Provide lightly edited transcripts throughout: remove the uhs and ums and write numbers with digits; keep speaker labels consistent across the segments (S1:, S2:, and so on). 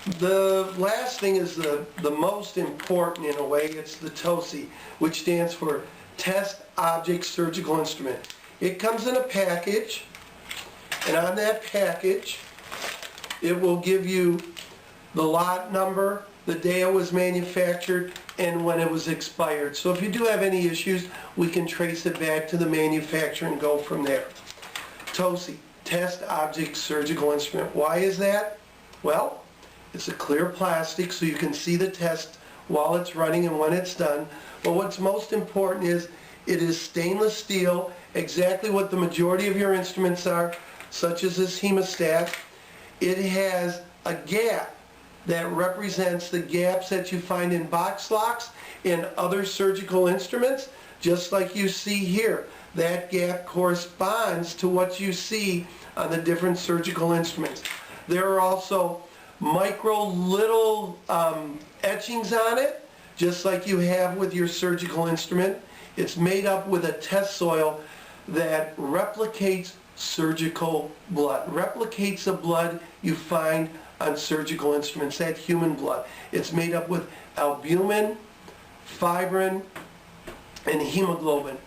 S1: The last thing is the most important in a way. It's the TOSI, which stands for Test Object Surgical Instrument. It comes in a package, and on that package it will give you the lot number, the day it was manufactured, and when it was expired. So if you do have any issues, we can trace it back to the manufacturer and go from there. TOSI, Test Object Surgical Instrument. Why is that? Well, it's a clear plastic so you can see the test while it's running and when it's done. But what's most important is it is stainless steel, exactly what the majority of your instruments are, such as this hemostat. It has a gap that represents the gaps that you find in box locks and other surgical instruments, just like you see here. That gap corresponds to what you see on the different surgical instruments. There are also micro little etchings on it, just like you have with your surgical instrument. It's made up with a test soil that replicates surgical blood, replicates the blood you find on surgical instruments, that human blood. It's made up with albumin, fibrin, and hemoglobin.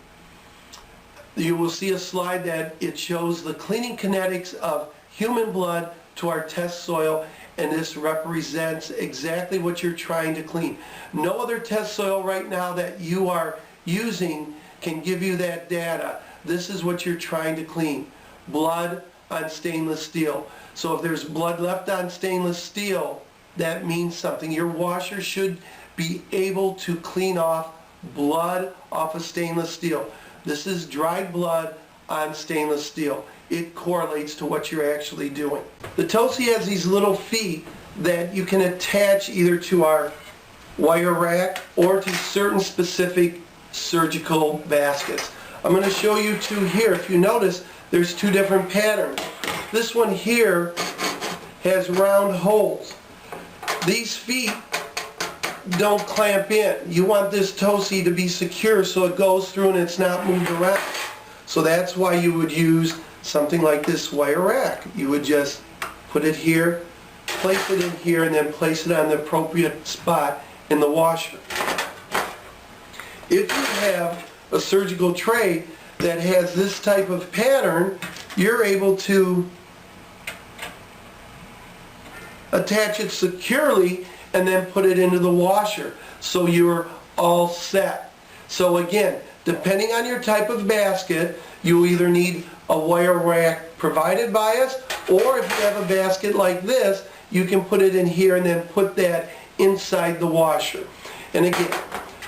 S1: You will see a slide that it shows the cleaning kinetics of human blood to our test soil, and this represents exactly what you're trying to clean. No other test soil right now that you are using can give you that data. This is what you're trying to clean. Blood on stainless steel. So if there's blood left on stainless steel, that means something. Your washer should be able to clean off blood off of stainless steel. This is dried blood on stainless steel. It correlates to what you're actually doing. The TOSI has these little feet that you can attach either to our wire rack or to certain specific surgical baskets. I'm going to show you two here. If you notice, there's two different patterns. This one here has round holes. These feet don't clamp in. You want this TOSI to be secure so it goes through and it's not moved around. So that's why you would use something like this wire rack. You would just put it here, place it in here, and then place it on the appropriate spot in the washer. If you have a surgical tray that has this type of pattern, you're able to attach it securely and then put it into the washer, so you're all set. So again, depending on your type of basket, you'll either need a wire rack provided by us, or if you have a basket like this, you can put it in here and then put that inside the washer. And again,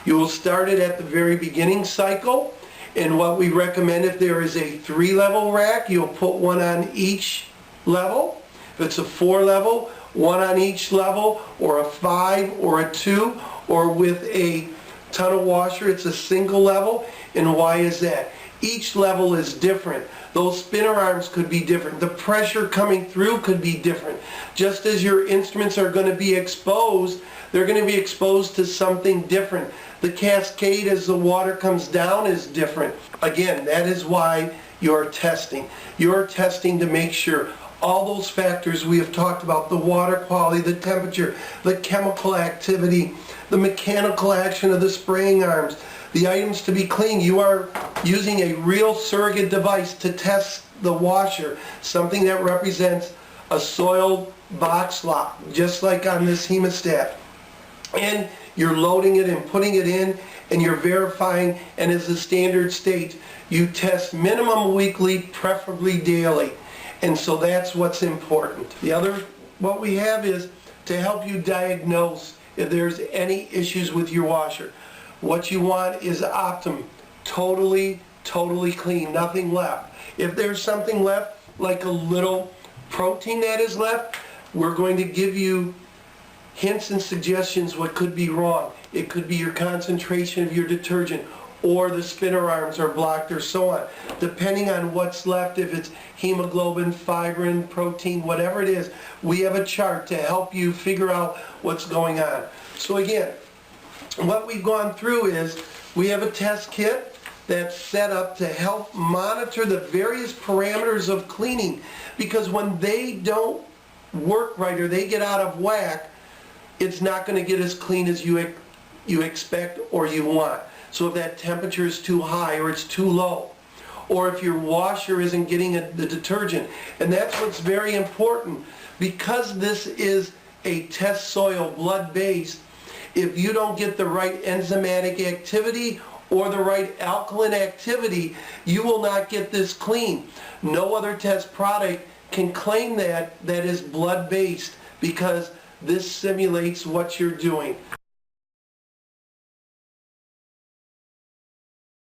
S1: you will start it at the very beginning cycle, and what we recommend, if there is a 3-level rack, you'll put one on each level. If it's a 4-level, one on each level, or a 5 or a 2, or with a tunnel washer, it's a single level. And why is that? Each level is different. Those spinner arms could be different. The pressure coming through could be different. Just as your instruments are going to be exposed, they're going to be exposed to something different. The cascade as the water comes down is different. Again, that is why you're testing. You're testing to make sure all those factors we have talked about, the water quality, the temperature, the chemical activity, the mechanical action of the spraying arms, the items to be cleaned. You are using a real surrogate device to test the washer, something that represents a soiled box lock, just like on this hemostat. And you're loading it and putting it in, and you're verifying, and as the standard states, you test minimum weekly, preferably daily. And so that's what's important. The other, what we have is to help you diagnose if there's any issues with your washer. What you want is optimum, totally clean, nothing left. If there's something left, like a little protein that is left, we're going to give you hints and suggestions what could be wrong. It could be your concentration of your detergent, or the spinner arms are blocked, or so on. Depending on what's left, if it's hemoglobin, fibrin, protein, whatever it is, we have a chart to help you figure out what's going on. So again, what we've gone through is we have a test kit that's set up to help monitor the various parameters of cleaning, because when they don't work right or they get out of whack, it's not going to get as clean as you expect or you want. So if that temperature is too high or it's too low, or if your washer isn't getting the detergent. And that's what's very important. Because this is a test soil, blood-based, if you don't get the right enzymatic activity or the right alkaline activity, you will not get this clean. No other test product can claim that is blood-based, because this simulates what you're doing.